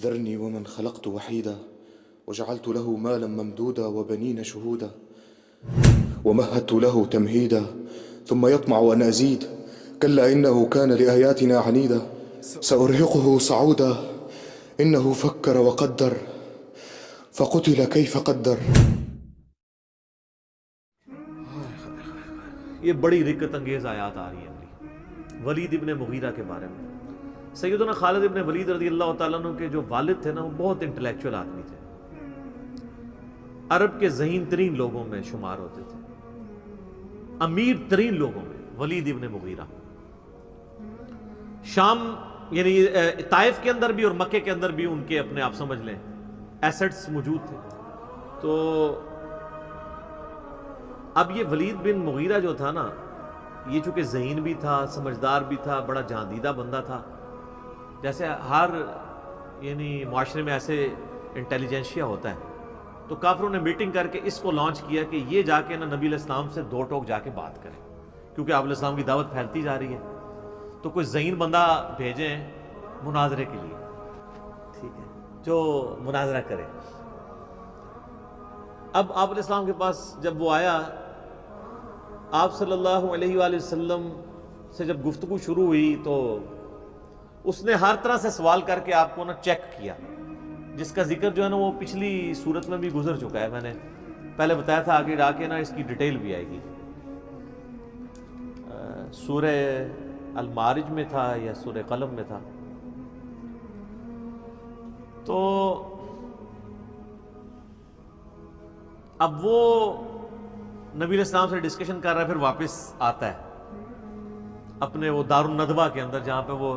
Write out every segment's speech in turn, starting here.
ذرني ومن خلقت وحيدا وجعلت له مالا ممدودا وبنين شهودا ومهدت له تمهيدا ثم يطمع أن أزيد كلا إنه كان لآياتنا عنيدا سأرهقه صعودا إنه فكر وقدر فقتل كيف قدر. یہ بڑی رکت انگیز آیات آ رہی ہیں ولید ابن مغیرہ کے بارے میں. سیدنا خالد ابن ولید رضی اللہ تعالیٰ عنہ کے جو والد تھے نا، وہ بہت انٹلیکچوئل آدمی تھے، عرب کے ذہین ترین لوگوں میں شمار ہوتے تھے، امیر ترین لوگوں میں ولید ابن مغیرہ. شام یعنی طائف کے اندر بھی اور مکے کے اندر بھی ان کے اپنے آپ سمجھ لیں ایسٹس موجود تھے. تو اب یہ ولید بن مغیرہ جو تھا نا، یہ چونکہ ذہین بھی تھا، سمجھدار بھی تھا، بڑا جہاندیدہ بندہ تھا. جیسے ہر یعنی معاشرے میں ایسے انٹیلیجنشیا ہوتا ہے، تو کافروں نے میٹنگ کر کے اس کو لانچ کیا کہ یہ جا کے نا نبی علیہ السلام سے دو ٹوک جا کے بات کریں، کیونکہ آپ علیہ السلام کی دعوت پھیلتی جا رہی ہے. تو کوئی ذہین بندہ بھیجیں مناظرے کے لیے، ٹھیک ہے، جو مناظرہ کرے. اب آپ علیہ السلام کے پاس جب وہ آیا، آپ صلی اللہ علیہ وآلہ وسلم سے جب گفتگو شروع ہوئی تو اس نے ہر طرح سے سوال کر کے آپ کو نا چیک کیا، جس کا ذکر جو ہے نا وہ پچھلی صورت میں بھی گزر چکا ہے. میں نے پہلے بتایا تھا، آگے جا کے نا اس کی ڈیٹیل بھی آئے گی. سورہ المعارج میں تھا یا سورہ قلم میں تھا. تو اب وہ نبی علیہ السلام سے ڈسکشن کر رہا ہے، پھر واپس آتا ہے اپنے وہ دار الندوہ کے اندر جہاں پہ وہ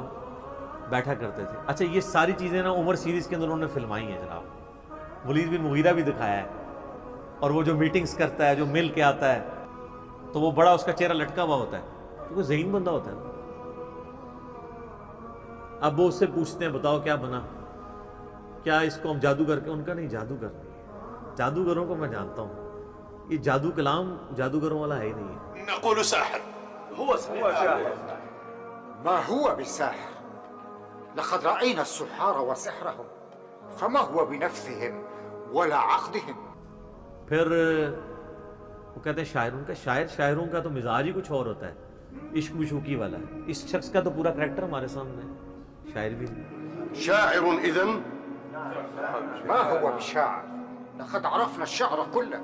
بیٹھا کرتے تھے. اچھا، یہ ساری چیزیں نا عمر سیریز کے اندر انہوں نے فلمائی ہیں جناب. ولید بن مغیرہ بھی دکھایا ہے، اور وہ جو میٹنگز کرتا ہے، جو مل کے آتا ہے، تو وہ بڑا اس کا چہرہ لٹکا ہوا ہوتا ہے کیونکہ ذہین بندہ ہوتا ہے. اب وہ اس سے پوچھتے ہیں بتاؤ کیا بنا، کیا اس کو ہم جادوگر کے؟ ان کا نہیں، جادوگر نہیں. جادوگروں کو میں جانتا ہوں، یہ جادو کلام جادوگروں والا ہے ہی نہیں ہے. نقول ساحر هو ساحر ما هو بالساحر لقد رأينا السحار وسحرهم فما هو بنفسهم ولا عقدهم. پھر وہ کہتے ہیں شاعر، ان کا شاعروں کا تو مزاج ہی کچھ اور ہوتا ہے، عشق مشوقی والا ہے. اس شخص کا تو پورا کریکٹر ہمارے سامنے ہے، شاعر بھی نہیں. شاعر اذن ما هو بالشاعر لقد عرفنا الشعر كله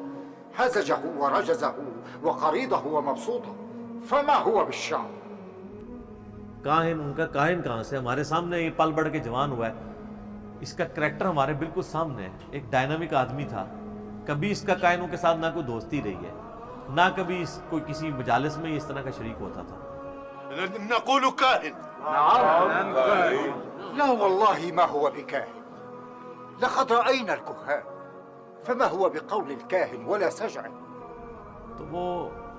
هزجه ورجزه وقريضه ومبسوطه فما هو بالشعر. کاہن، ان کا کاہن کہاں سے؟ ہمارے سامنے یہ پل بڑھ کے جوان ہوا ہے، اس کا کریکٹر ہمارے بالکل سامنے ہے. ایک ڈائنامک آدمی تھا، کبھی اس کا کاہنوں کے ساتھ نہ کوئی دوستی رہی ہے، نہ کبھی کوئی کسی مجالس میں اس طرح کا شریک ہوتا تھا. نقول كاهن. نعم لا والله ما هو بكاهن لقد رأينا الكهان فما هو بقول الكاهن ولا سجع. تو وہ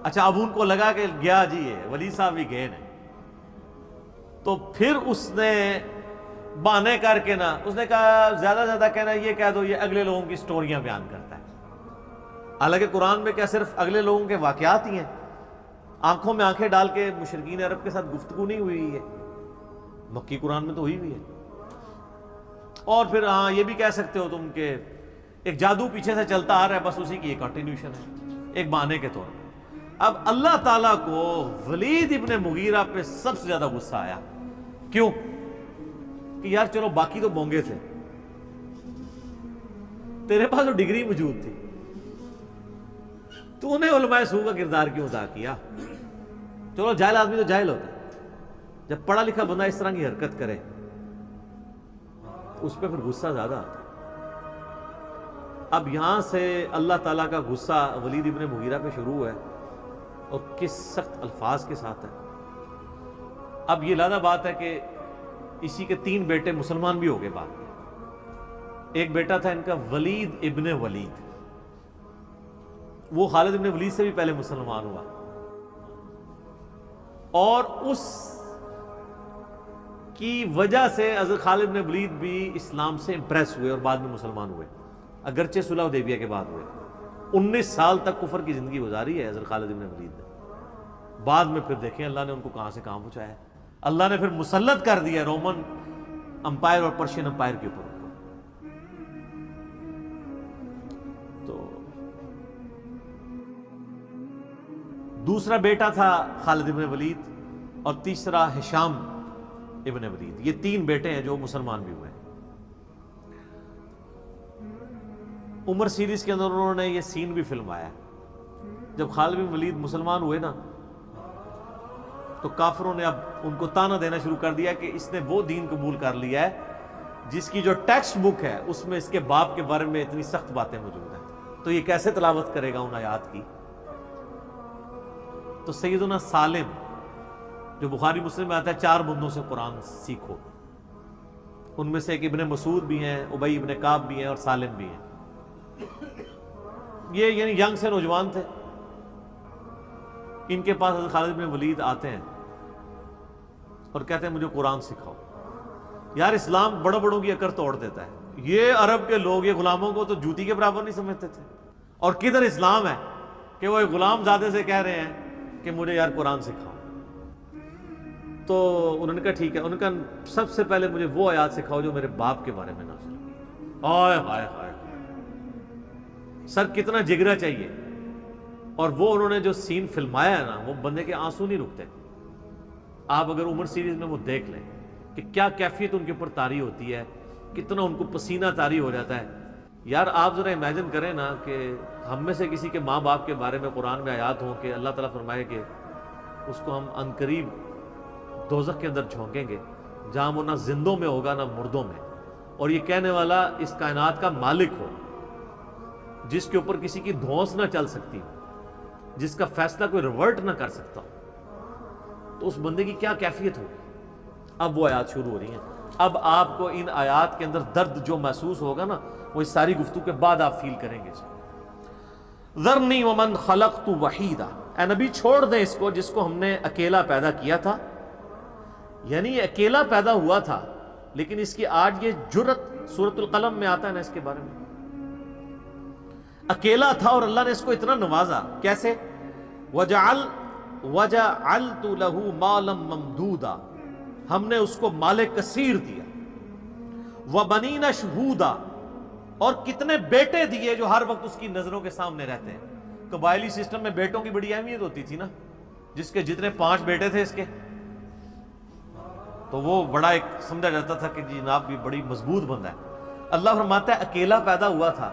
اچھا، اب ان کو لگا کہ گیا جی یہ ولید صاحب بھی گئے ہیں، تو پھر اس نے بہانے کر کے نا، اس نے کہا زیادہ سے زیادہ کہنا یہ کہہ دو یہ اگلے لوگوں کی سٹوریاں بیان کرتا ہے. حالانکہ قرآن میں کیا صرف اگلے لوگوں کے واقعات ہی ہیں؟ آنکھوں میں آنکھیں ڈال کے مشرکین عرب کے ساتھ گفتگو نہیں ہوئی ہے، مکی قرآن میں تو ہوئی ہے. اور پھر ہاں یہ بھی کہہ سکتے ہو تم کہ ایک جادو پیچھے سے چلتا آ رہا ہے، بس اسی کی ایک کنٹینیوشن ہے، ایک بہانے کے طور پر. اب اللہ تعالیٰ کو ولید ابن مغیرہ پہ سب سے زیادہ غصہ آیا. کیوں؟ کہ یار چلو باقی تو بونگے تھے، تیرے پاس تو ڈگری موجود تھی، تو نے علماء سوء کا کردار کیوں ادا کیا؟ چلو جاہل آدمی تو جاہل ہوتا ہے، جب پڑھا لکھا بندہ اس طرح کی حرکت کرے اس پہ پھر غصہ زیادہ آتا ہے. اب یہاں سے اللہ تعالیٰ کا غصہ ولید ابن مغیرہ پہ شروع ہے، اور کس سخت الفاظ کے ساتھ ہے. اب یہ لادہ بات ہے کہ اسی کے 3 بیٹے مسلمان بھی ہو گئے بعد میں. ایک بیٹا تھا ان کا ولید ابن ولید، وہ خالد ابن ولید سے بھی پہلے مسلمان ہوا، اور اس کی وجہ سے حضرت خالد ابن ولید بھی اسلام سے امپریس ہوئے اور بعد میں مسلمان ہوئے، اگرچہ صلح حدیبیہ کے بعد ہوئے. 19 سال تک کفر کی زندگی گزاری ہے حضرت خالد ابن ولید نے. بعد میں پھر دیکھیں اللہ نے ان کو کہاں سے کہاں پہنچایا ہے. اللہ نے پھر مسلط کر دیا رومن امپائر اور پرشین امپائر کے اوپر. دوسرا بیٹا تھا خالد ابن ولید اور تیسرا ہشام ابن ولید. یہ 3 بیٹے ہیں جو مسلمان بھی ہوئے ہیں. عمر سیریز کے اندر انہوں نے یہ سین بھی فلمایا. جب خالد بن ولید مسلمان ہوئے نا تو کافروں نے اب ان کو تانا دینا شروع کر دیا کہ اس نے وہ دین قبول کر لیا ہے جس کی جو ٹیکسٹ بک ہے اس میں اس کے باپ کے بارے میں اتنی سخت باتیں موجود ہیں, تو یہ کیسے تلاوت کرے گا ان آیات کی. تو سیدنا سالم جو بخاری مسلم میں آتا ہے 4 بندوں سے قرآن سیکھو, ان میں سے ایک ابن مسعود بھی ہیں, ابی ابن کعب بھی ہیں اور سالم بھی ہیں. یہ یعنی ینگ سے نوجوان تھے. ان کے پاس حضرت خالد بن ولید آتے ہیں اور کہتے ہیں مجھے قرآن سکھاؤ. یار اسلام بڑوں بڑوں کی اکڑ توڑ دیتا ہے. یہ عرب کے لوگ یہ غلاموں کو تو جوتی کے برابر نہیں سمجھتے تھے, اور کدھر اسلام ہے کہ وہ ایک غلام زادے سے کہہ رہے ہیں کہ مجھے یار قرآن سکھاؤ. تو انہوں نے کہا ٹھیک ہے. انہوں نے کہا سب سے پہلے مجھے وہ آیات سکھاؤ جو میرے باپ کے بارے میں نازل ہوئی. ہائے ہائے ہائے سر کتنا جگرا چاہیے. اور وہ انہوں نے جو سین فلمایا ہے نا وہ بندے کے آنسو نہیں رکتے. آپ اگر عمر سیریز میں وہ دیکھ لیں کہ کیا کیفیت ان کے اوپر طاری ہوتی ہے, کتنا ان کو پسینہ طاری ہو جاتا ہے. یار آپ ذرا امیجن کریں نا کہ ہم میں سے کسی کے ماں باپ کے بارے میں قرآن میں آیات ہوں کہ اللہ تعالیٰ فرمائے کہ اس کو ہم عنقریب دوزخ کے اندر جھونکیں گے جہاں وہ نہ زندوں میں ہوگا نہ مردوں میں, اور یہ کہنے والا اس کائنات کا مالک ہو جس کے اوپر کسی کی دھونس نہ چل سکتی, جس کا فیصلہ کوئی ریورٹ نہ کر سکتا, تو اس بندے کی کیا کیفیت ہوگی. اب وہ آیات شروع ہو رہی ہیں. اب آپ کو ان آیات کے اندر درد جو محسوس ہوگا نا وہ اس ساری گفتگو کے بعد آپ فیل کریں گے. ذرنی ومن خلقت وحیدا, اے نبی چھوڑ دیں اس کو جس کو ہم نے اکیلا پیدا کیا تھا. یعنی یہ اکیلا پیدا ہوا تھا لیکن اس کی آج یہ جرت سورۃ القلم میں آتا ہے نا اس کے بارے میں. اکیلا تھا اور اللہ نے اس کو اتنا نوازا. کیسے؟ وَجَعَلْتُ لَهُ مَالًا مَمْدُودًا, ہم نے اس کو مال کثیر دیا. وَبَنِينَ شُهُودًا, اور کتنے بیٹے دیے جو ہر وقت اس کی نظروں کے سامنے رہتے ہیں. قبائلی سسٹم میں بیٹوں کی بڑی اہمیت ہوتی تھی نا, جس کے جتنے 5 بیٹے تھے اس کے تو وہ بڑا ایک سمجھا جاتا تھا کہ جناب بھی بڑی مضبوط بندہ ہے. اللہ فرماتا ہے اکیلا پیدا ہوا تھا,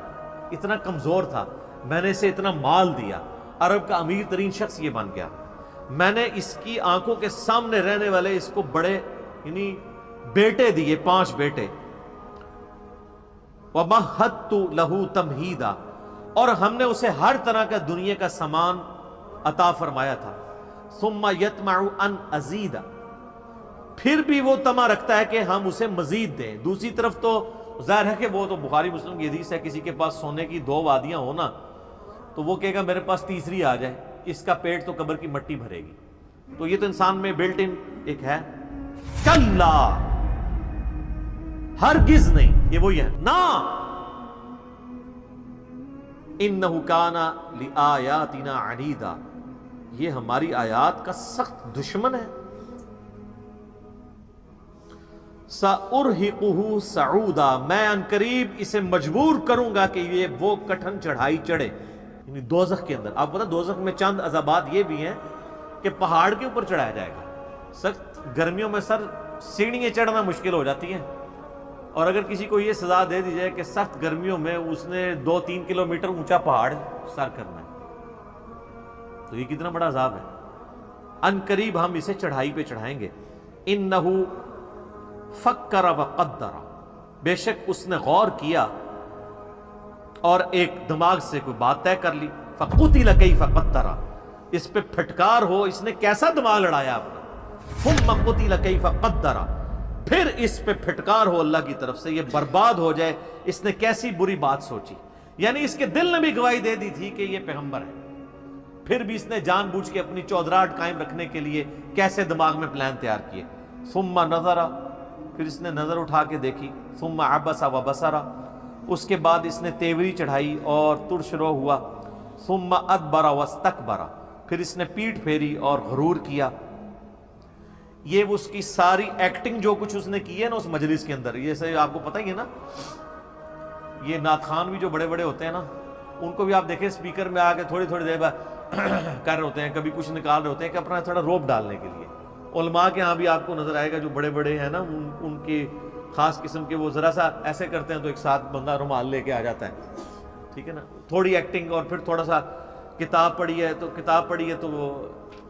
اتنا کمزور تھا, میں نے اسے اتنا مال دیا, عرب کا امیر ترین شخص یہ بن گیا. میں نے اس کی آنکھوں کے سامنے رہنے والے اس کو بڑے یعنی بیٹے دیے, 5 بیٹے. وَمَهَّدتُّ لَهُ تَمْهِيدًا, اور ہم نے اسے ہر طرح کا دنیا کا سامان عطا فرمایا تھا. ثُمَّ يَطْمَعُ أَنْ أَزِيدَ, پھر بھی وہ طمع رکھتا ہے کہ ہم اسے مزید دیں. دوسری طرف تو ظاہر ہے کہ وہ تو بخاری مسلم کی حدیث ہے, کسی کے پاس سونے کی 2 وادیاں ہو نا تو وہ کہے گا میرے پاس تیسری آ جائے, اس کا پیٹ تو قبر کی مٹی بھرے گی. تو یہ تو انسان میں بلٹ ان ایک ہے. کلا, ہرگز نہیں, یہ وہی ہے نا. انہ کان لآیاتنا عنیدا, یہ ہماری آیات کا سخت دشمن ہے. سأرہقہ صعودا, میں عنقریب اسے مجبور کروں گا کہ یہ وہ کٹھن چڑھائی چڑھے, یعنی دوزخ کے اندر. آپ پتہ دوزخ میں چند عذابات یہ بھی ہیں کہ پہاڑ کے اوپر چڑھایا جائے گا. سخت گرمیوں میں سر سیڑھیاں چڑھنا مشکل ہو جاتی ہیں, اور اگر کسی کو یہ سزا دے دی جائے کہ سخت گرمیوں میں اس نے 2-3 کلومیٹر اونچا پہاڑ سر کرنا ہے, تو یہ کتنا بڑا عذاب ہے. عنقریب ہم اسے چڑھائی پہ چڑھائیں گے. انہ فکر وقدر, بے شک اس نے غور کیا اور ایک دماغ سے کوئی بات طے کر لی. فقتل کیف قدر, اس پہ پھٹکار ہو اس نے کیسا دماغ لڑایا اپنا. ثم قتل کیف قدر, پھر اس پہ پھٹکار ہو اللہ کی طرف سے, یہ برباد ہو جائے اس نے کیسی بری بات سوچی. یعنی اس کے دل نے بھی گواہی دے دی تھی کہ یہ پیغمبر ہے, پھر بھی اس نے جان بوجھ کے اپنی چودراہٹ قائم رکھنے کے لیے کیسے دماغ میں پلان تیار کیے. ثم نظر, پھر اس نے نظر اٹھا کے دیکھی. ثم عبس وبصر, اس کے بعد اس نے تیوری چڑھائی اور ترش رو ہوا. ثم ادبر واستکبر, پھر اس نے پیٹھ پھیری اور غرور کیا. یہ اس کی ساری ایکٹنگ جو کچھ اس نے کی ہے نا اس مجلس کے اندر, یہ سے آپ کو پتہ ہی ہے نا, یہ نعت خوان بھی جو بڑے بڑے ہوتے ہیں نا ان کو بھی آپ دیکھیں اسپیکر میں آ کے تھوڑی تھوڑی دیر بعد کر رہے ہوتے ہیں, کبھی کچھ نکال رہے ہوتے ہیں کہ اپنا تھوڑا روب ڈالنے کے لیے. علماء کے ہاں بھی آپ کو نظر آئے گا جو بڑے بڑے ہیں نا, ان کے خاص قسم کے وہ ذرا سا ایسے کرتے ہیں تو ایک ساتھ بندہ رومال لے کے آ جاتا ہے, ٹھیک ہے نا, تھوڑی ایکٹنگ, اور پھر تھوڑا سا کتاب پڑھی ہے تو وہ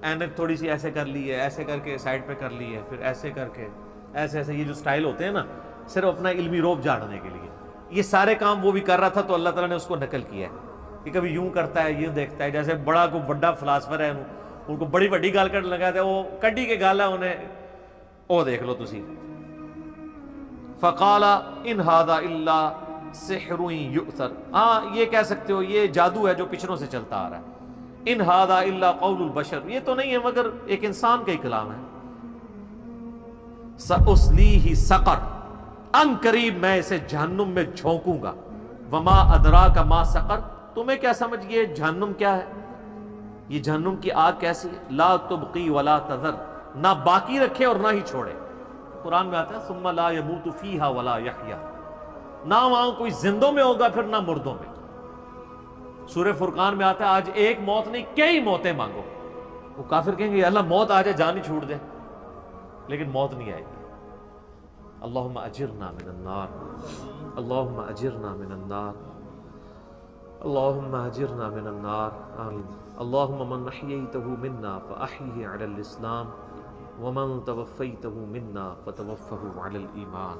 اینک تھوڑی سی ایسے کر لی ہے, ایسے کر کے سائڈ پہ کر لی ہے, پھر ایسے کر کے ایسے یہ جو سٹائل ہوتے ہیں نا صرف اپنا علمی روب جاڑنے کے لیے, یہ سارے کام وہ بھی کر رہا تھا تو اللہ تعالیٰ نے اس کو نقل کیا ہے کہ کبھی یوں کرتا ہے, یہ دیکھتا ہے, جیسے بڑا کو بڑا فلاسفر ہے ان کو بڑی بڑی گال کٹ لگاتا ہے, وہ کڈی کے گال ہے انہیں, وہ دیکھ لو تسی. فقال ان هذا الا سحر یؤثر, ہاں یہ کہہ سکتے ہو یہ جادو ہے جو پچھڑوں سے چلتا آ رہا ہے. ان هذا الا قول البشر, یہ تو نہیں ہے مگر ایک انسان کا ہی کلام ہے. سأصلیہ سقر, ان قریب میں اسے جہنم میں جھونکوں گا. وما ادراک ما سقر, تمہیں کیا سمجھ گئے جہنم کیا ہے, یہ جہنم کی آگ کیسی ہے. لا تبقی ولا تذر, نہ باقی رکھے اور نہ ہی چھوڑے. قرآن میں آتا ہے ثم لا يموت فیہا ولا یحیا, نہ وہاں کوئی زندوں میں ہوگا پھر نہ مردوں میں. سورہ فرقان میں آتا ہے آج ایک موت نہیں کئی موتیں مانگو. وہ کافر کہیں گے اللہ موت آ جائے جان ہی چھوڑ دے, لیکن موت نہیں آئے گی. اللہم اجرنا من النار, اللہم اجرنا من النار, اللہم اجرنا من النار, آمین. اللہم من احییتہ منا فاحیہ علی الاسلام ومن توفیتہ منا فتوفہ علی الایمان.